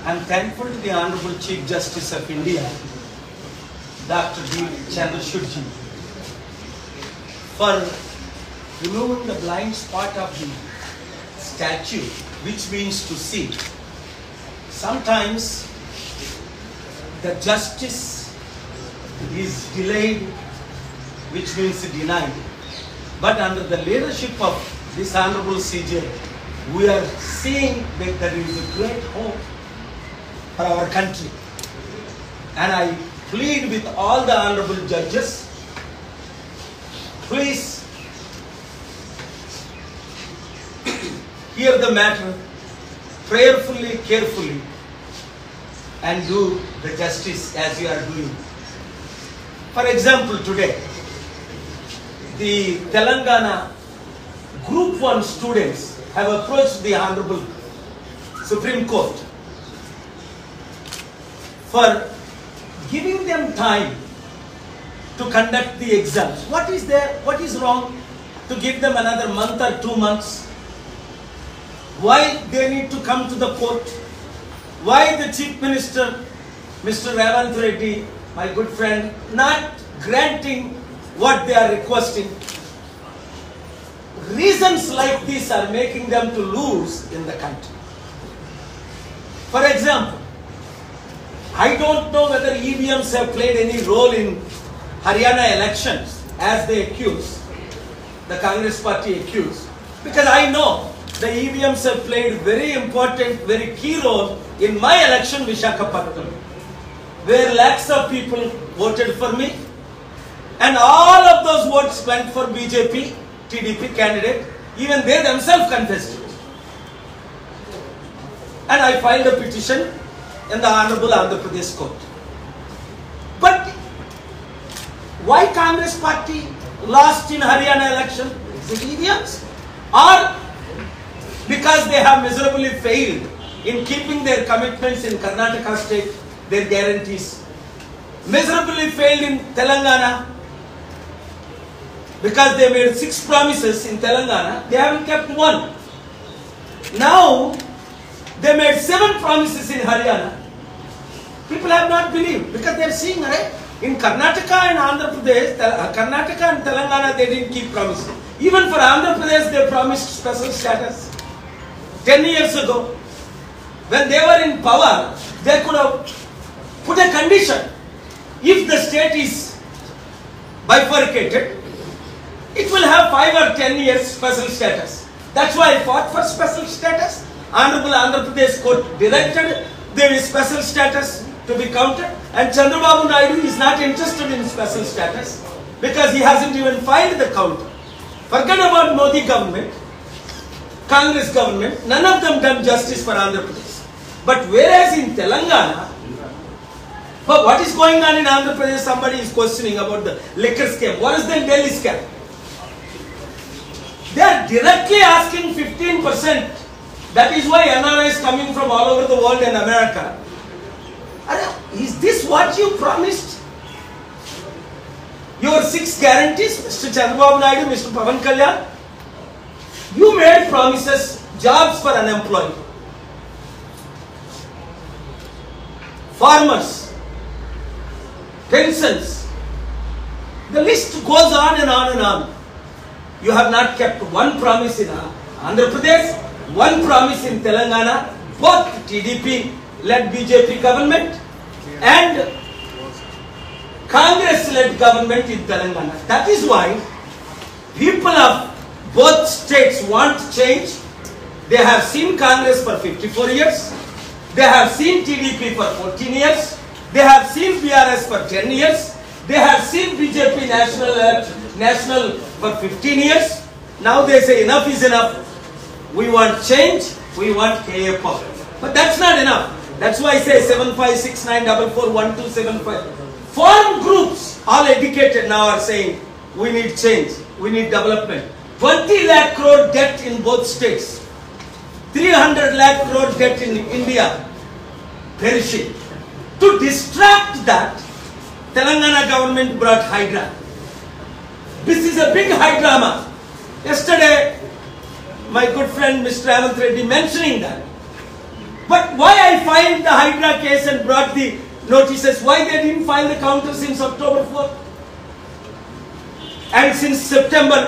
I am thankful to the Honorable Chief Justice of India, Dr. D. Chandrachud ji, for removing the blind spot of the statue, which means to see. Sometimes the justice is delayed, which means denied. But under the leadership of this Honorable CJ, we are seeing that there is a great hope for our country. And I plead with all the Honorable judges, please hear the matter prayerfully, carefully, and do the justice as you are doing. For example, today, the Telangana Group 1 students have approached the Honorable Supreme Court for giving them time to conduct the exams. What is there? What is wrong to give them another month or 2 months? Why they need to come to the court? Why the Chief Minister, Mr. Revanth Reddy, my good friend, not granting what they are requesting? Reasons like this are making them to lose in the country. For example, I don't know whether EVMs have played any role in Haryana elections as they accuse, the Congress party accused, because I know the EVMs have played very important, very key role in my election, Visakhapatnam, where lakhs of people voted for me, and all of those votes went for BJP, TDP candidate. Even they themselves confessed it. And I filed a petition in the Honorable Andhra Pradesh Court. But why Congress party lost in Haryana election? Is it EVMs? Or because they have miserably failed in keeping their commitments in Karnataka state, their guarantees? Miserably failed in Telangana because they made 6 promises in Telangana, they haven't kept 1. Now, they made 7 promises in Haryana. People have not believed because they are seeing, right? In Karnataka and Andhra Pradesh, Karnataka and Telangana, they didn't keep promises. Even for Andhra Pradesh, they promised special status. 10 years ago, when they were in power, they could have put a condition. If the state is bifurcated, it will have 5 or 10 years special status. That's why I fought for special status. Honorable Andhra Pradesh Court directed there is special status to be counted, and Chandrababu Naidu is not interested in special status because he hasn't even filed the counter. Forget about Modi government, Congress government, none of them done justice for Andhra Pradesh. But whereas in Telangana, but what is going on in Andhra Pradesh? Somebody is questioning about the liquor scam. What is the Delhi scam? They are directly asking 15%. That is why NRI is coming from all over the world and America. Is this what you promised? Your 6 guarantees, Mr. Chandrababu Naidu, Mr. Pavan Kalyan? You made promises, jobs for unemployed, farmers, pensions. The list goes on and on and on. You have not kept 1 promise in Andhra Pradesh, 1 promise in Telangana, both TDP-led BJP government and Congress-led government in Telangana. That is why people of both states want change. They have seen Congress for 54 years. They have seen TDP for 14 years. They have seen BRS for 10 years. They have seen BJP national for 15 years. Now they say enough is enough. We want change. We want KA power. But that's not enough. That's why I say 7569441275. Foreign groups, all educated now, are saying we need change. We need development. 20 lakh crore debt in both states. 300 lakh crore debt in India. Perishing. To distract that, Telangana government brought Hydra. This is a big high drama. Yesterday, my good friend Mr. Revanth Reddy mentioning that. But why I filed the Hydra case and brought the notices? Why they didn't file the counter since October 4th? And since September?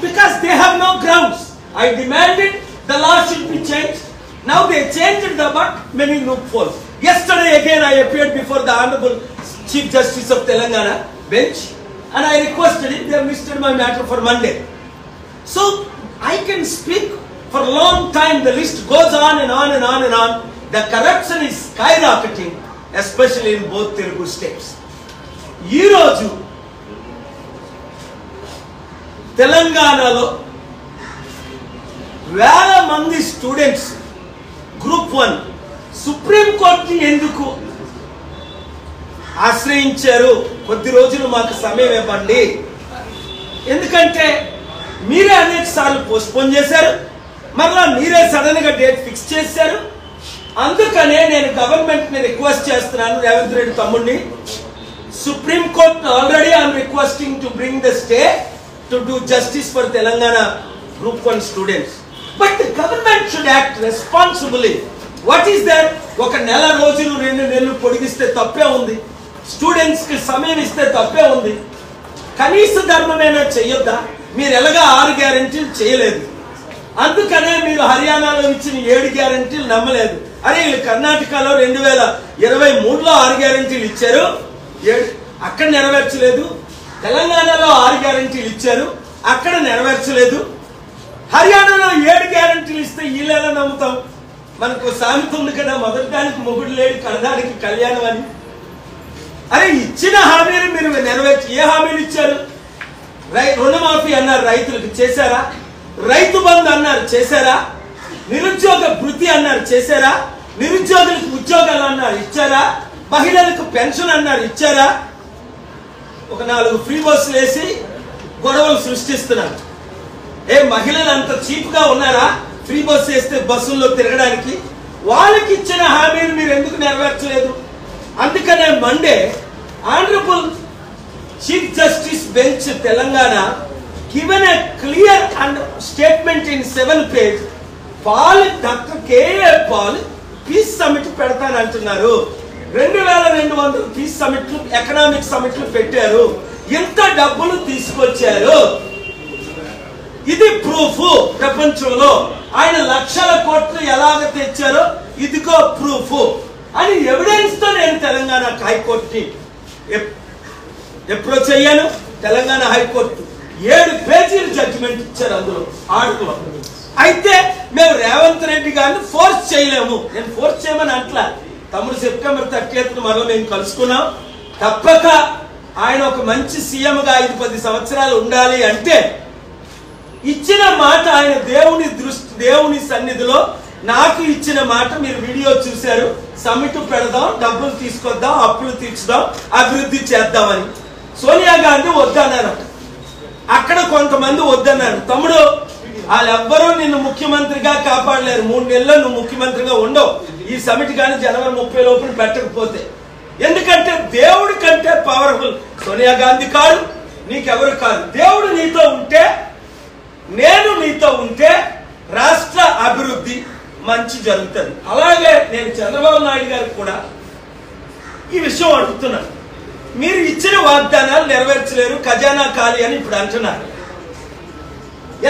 Because they have no grounds. I demanded the law should be changed. Now they changed the but many loopholes. Yesterday again I appeared before the Honorable Chief Justice of Telangana bench and I requested it. They have listed my matter for Monday. So I can speak for a long time. The list goes on and on and on and on. The corruption is skyrocketing, especially in both Telugu states. Ee roju Telanganalo వేల మంది students group 1 supreme కోర్టుని ఎందుకు ఆశ్రయించారు? కొద్ది రోజులు మాకు సమయం ఇవ్వండి. ఎందుకంటే మీరే అనేక సార్లు పోస్ట్పోన్ చేశారు, మరలా మీరే సడన్ గా డేట్ ఫిక్స్ చేశారు. అందుకనే నేను గవర్నమెంట్ ని రిక్వెస్ట్ చేస్తున్నాను, రేవంత్ రెడ్డి తమ్ముడిని. Supreme court already I'm requesting to bring the stay to do justice for Telangana group 1 students. But the government should act responsibly. What is that? ఒక నెల రోజులు 2 నెలలు పొడిగిస్తే తప్పే ఉంది. స్టూడెంట్స్ కి సమయం ఇస్తే తప్పే ఉంది. కనీస ధర్మమేనా చేయొద్దా? మీరు ఎలాగా 6 గ్యారెంటీలు చేయలేదు. అందుకనే మీరు హర్యానాలో ఇచ్చిన 7 గ్యారెంటీలు నమ్మలేదు. అరే వీళ్ళు కర్ణాటకలో 2023లో 6 గ్యారెంటీలు ఇచ్చారు, అక్కడ నెరవేర్చలేదు. తెలంగాణలో 6 గ్యారెంటీలు ఇచ్చారు, అక్కడ నెరవేర్చలేదు. హర్యానాలో 7 గ్యారెంటీలు ఇస్తే వీళ్ళు ఎలా నమ్ముతాం? మనకు సామెత ఉంది కదా, మొదటిదానికి మొగుడు లేడు కడదానికి కళ్యాణం అని. అరే ఇచ్చిన హామీలు మీరు నెరవేర్చి ఏ హామీలు ఇచ్చారు? రుణమాఫీ అన్నారు, రైతులకు చేశారా? రైతు బంధు అన్నారు, చేశారా? నిరుద్యోగ భృతి అన్నారు, చేశారా? నిరుద్యోగులకు ఉద్యోగాలు అన్నారు, ఇచ్చారా? మహిళలకు పెన్షన్ అన్నారు, ఇచ్చారా? ఒక 4 ఫ్రీ బస్సులు వేసి గొడవలు సృష్టిస్తున్నారు. మహిళలు అంత చీప్ గా ఉన్నారా ఫ్రీ బస్సు వేస్తే బస్సుల్లో తిరగడానికి? వాళ్ళకి ఇచ్చిన హామీలు మీరు ఎందుకు నెరవేర్చలేదు? అందుకనే Monday honourable chief justice bench Telangana given a clear and statement in 7 pages. Paul doctor K A Paul peace summit పెడతానంటున్నారు. 2200 పీస్ సమిట్లు ఎకనామిక్ సమిట్లు పెట్టారు. ఎంత డబ్బులు తీసుకొచ్చారు? ఇది ప్రూఫ్. ప్రపంచంలో ఆయన లక్షల కోట్లు ఎలాగ తెచ్చారో ఇదిగో ప్రూఫ్ అని ఎవిడెన్స్ తో నేను తెలంగాణ హైకోర్టుని అప్రోచ్ అయ్యాను. తెలంగాణ హైకోర్టు 7 పేజీలు జడ్జిమెంట్ ఇచ్చారు అందులో ఆర్డర్లో. అయితే మేము రేవంత్ రెడ్డి గారిని ఫోర్స్ చేయలేము. నేను ఫోర్స్ చేయమని అంట్లా. తమ్ముడు సెప్టెంబర్ 30th మరో మేము కలుసుకున్నాం. తప్పక ఆయన ఒక మంచి సీఎంగా 5-10 సంవత్సరాలు ఉండాలి అంటే ఇచ్చిన మాట ఆయన దేవుని సన్నిధిలో నాకు ఇచ్చిన మాట మీరు వీడియో చూశారు. సమిట్ పెడదాం, డబ్బులు తీసుకొద్దాం, అప్పులు తీర్చుదాం, అభివృద్ధి చేద్దామని. సోనియా గాంధీ వద్దన్నారు. అక్కడ కొంతమంది వద్దన్నారు. తమ్ముడు వాళ్ళెవ్వరూ నిన్ను ముఖ్యమంత్రిగా కాపాడలేరు. 3 నెలల్లో నువ్వు ముఖ్యమంత్రిగా ఉండవు ఈ సమిట్ కానీ జనవరి 30 లోపున పెట్టకపోతే. ఎందుకంటే దేవుడి కంటే పవర్ఫుల్ సోనియా గాంధీ కాదు, నీకెవరు కాదు. దేవుడు నీతో ఉంటే, నేను నీతో ఉంటే రాష్ట్ర అభివృద్ధి మంచి జరుగుతుంది. అలాగే నేను చంద్రబాబు నాయుడు గారికి కూడా ఈ విషయం అడుగుతున్నాను. మీరు ఇచ్చిన వాగ్దానాలు నెరవేర్చలేరు, ఖజానా ఖాళీ అని ఇప్పుడు అంటున్నారు.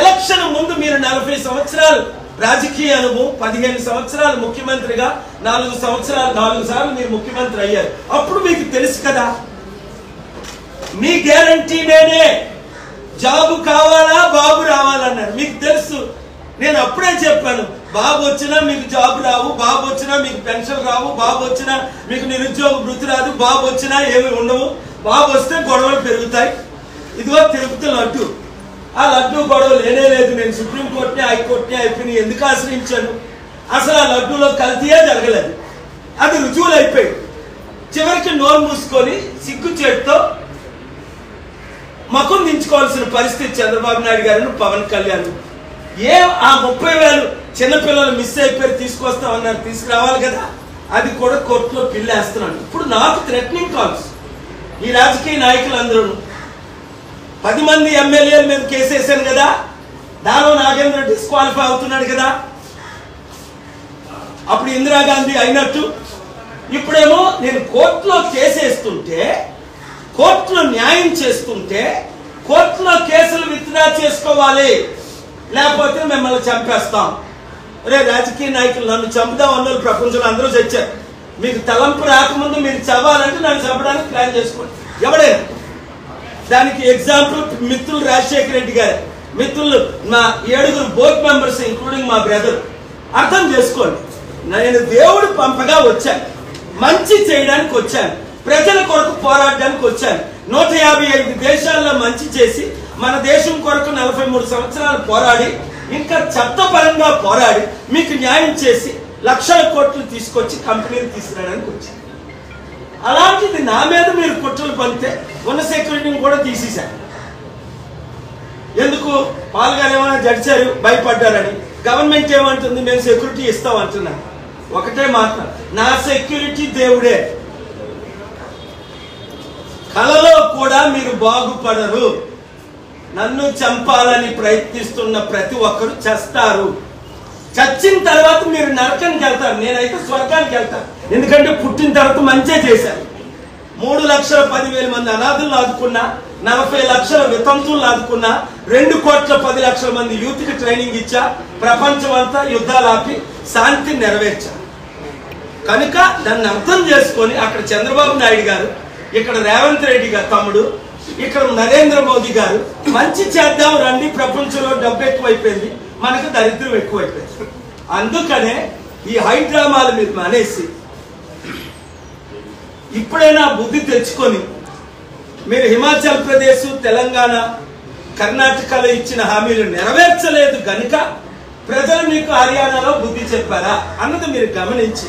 ఎలక్షన్ ముందు మీరు 40 సంవత్సరాలు రాజకీయ అనుభవం, 15 సంవత్సరాలు ముఖ్యమంత్రిగా, 4 సార్లు మీరు ముఖ్యమంత్రి అయ్యారు. అప్పుడు మీకు తెలుసు కదా, మీ గ్యారంటీ నేనే. జాబు కావాలా, బాబు రావాలన్నారు. మీకు తెలుసు. నేను అప్పుడే చెప్పాను, బాబు వచ్చినా మీకు జాబ్ రావు, బాబు వచ్చినా మీకు పెన్షన్ రావు, బాబు వచ్చినా మీకు నిరుద్యోగ వృత్తి రాదు, బాబు వచ్చినా ఏమి ఉండవు, బాబు వస్తే గొడవలు పెరుగుతాయి. ఇదిగో తిరుపతి లడ్డు, ఆ లడ్డు గొడవ లేనే లేదు. నేను సుప్రీంకోర్టుని హైకోర్టుని ఐపీని ఎందుకు ఆశ్రయించాను? అసలు ఆ లడ్డూలో కల్తీయే జరగలేదు. అది రుజువులు అయిపోయి చివరికి నోరు మూసుకొని సిగ్గు చేతితో మకుం దించుకోవాల్సిన పరిస్థితి చంద్రబాబు నాయుడు గారు, పవన్ కళ్యాణ్. ఆ 30,000 చిన్నపిల్లలు మిస్ అయిపోయి తీసుకొస్తామన్నారు, తీసుకురావాలి కదా. అది కూడా కోర్టులో పిల్లేస్తున్నాను. ఇప్పుడు నాకు థ్రెటనింగ్ కాల్స్. ఈ రాజకీయ నాయకులందరూ 10 మంది ఎమ్మెల్యేల మీద కేసు వేశాను కదా, దానిలో నాగేంద్ర డిస్క్వాలిఫై అవుతున్నాడు కదా. అప్పుడు ఇందిరాగాంధీ అయినట్టు ఇప్పుడేమో నేను కోర్టులో కేసేస్తుంటే, కోర్టులో న్యాయం చేస్తుంటే, కోర్టులో కేసులు విత్డ్రా చేసుకోవాలి, లేకపోతే మిమ్మల్ని చంపేస్తాం. రే రాజకీయ నాయకులు నన్ను చంపుదాం అన్నోళ్ళు ప్రపంచంలో అందరూ చచ్చారు. మీకు తలంపు రాకముందు మీరు చంపాలంటే నన్ను చంపడానికి ప్లాన్ చేసుకోండి ఎవడైనా. దానికి ఎగ్జాంపుల్ మిత్రులు రాజశేఖర రెడ్డి గారు, మిత్రులు మా 7 బోర్డ్ మెంబర్స్ ఇంక్లూడింగ్ మా బ్రదర్. అర్థం చేసుకోండి, నేను దేవుడు పంపగా వచ్చాను, మంచి చేయడానికి వచ్చాను, ప్రజల కొరకు పోరాడడానికి వచ్చాను. 155 దేశాల్లో మంచి చేసి మన దేశం కొరకు 43 సంవత్సరాలు పోరాడి, ఇంకా చట్టపరంగా పోరాడి మీకు న్యాయం చేసి లక్షల కోట్లు తీసుకొచ్చి కంపెనీలు తీసుకురావడానికి వచ్చాను. అలాంటిది నా మీద మీరు కుట్రలు పంపితే ఉన్న సెక్యూరిటీని కూడా తీసేశారు. ఎందుకు? పాల్గారు ఏమైనా జడ్చారు, భయపడ్డారని. గవర్నమెంట్ ఏమంటుంది? మేము సెక్యూరిటీ ఇస్తాం అంటున్నాను. ఒకటే మాట, నా సెక్యూరిటీ దేవుడే. కలలో కూడా మీరు బాగుపడరు. నన్ను చంపాలని ప్రయత్నిస్తున్న ప్రతి ఒక్కరు చస్తారు. చచ్చిన తర్వాత మీరు నరకానికి వెళ్తారు, నేనైతే స్వర్గానికి వెళ్తాను. ఎందుకంటే పుట్టిన తర్వాత మంచిగా చేశాను. 3,10,000 మంది అనాథులను ఆదుకున్నా, 40 లక్షల వితంతువులను ఆదుకున్నా, 2,10,00,000 మంది యూత్ కి ట్రైనింగ్ ఇచ్చా, ప్రపంచం అంతా యుద్ధాలు ఆపి శాంతి నెరవేర్చా. కనుక దాన్ని అర్థం చేసుకొని అక్కడ చంద్రబాబు నాయుడు గారు, ఇక్కడ రేవంత్ రెడ్డి గారు తమ్ముడు, ఇక్కడ నరేంద్ర మోదీ గారు మంచి చేద్దాం రండి, ప్రపంచంలో డబ్బు ఎక్కువైపోయింది, మనకు దరిద్రం ఎక్కువైపోయింది. అందుకనే ఈ హై డ్రామాలు మీరు మానేసి ఇప్పుడైనా బుద్ధి తెచ్చుకొని, మీరు హిమాచల్ ప్రదేశ్, తెలంగాణ, కర్ణాటకలో ఇచ్చిన హామీలు నెరవేర్చలేదు కనుక ప్రజలు మీకు హర్యానాలో బుద్ధి చెప్పారా అన్నది మీరు గమనించి,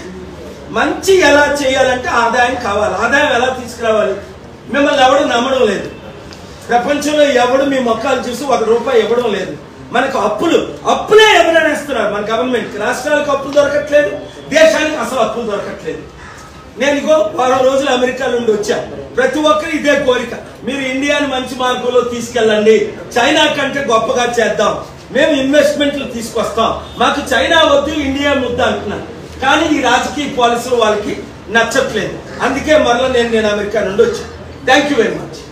మంచి ఎలా చేయాలంటే ఆదాయం కావాలి. ఆదాయం ఎలా తీసుకురావాలి? మిమ్మల్ని ఎవడు నమ్మడం లేదు. ప్రపంచంలో ఎవడు మీ మొక్కలు చూసి ₹1 ఇవ్వడం లేదు. మనకు అప్పులే ఎవరైనా ఇస్తున్నారు మన గవర్నమెంట్. రాష్ట్రాలకు అప్పులు దొరకట్లేదు, దేశానికి అసలు అప్పులు దొరకట్లేదు. నేను ఇంకో 10 రోజులు అమెరికా నుండి వచ్చా. ప్రతి ఒక్కరు ఇదే కోరిక, మీరు ఇండియాని మంచి మార్గంలో తీసుకెళ్ళండి, చైనా కంటే గొప్పగా చేద్దాం, మేము ఇన్వెస్ట్మెంట్లు తీసుకొస్తాం, మాకు చైనా వద్దు ఇండియా ముద్ద అంటున్నాను. కానీ ఈ రాజకీయ పాలసీలు వాళ్ళకి నచ్చట్లేదు. అందుకే మరలా నేను అమెరికా నుండి వచ్చాను. Thank you very much.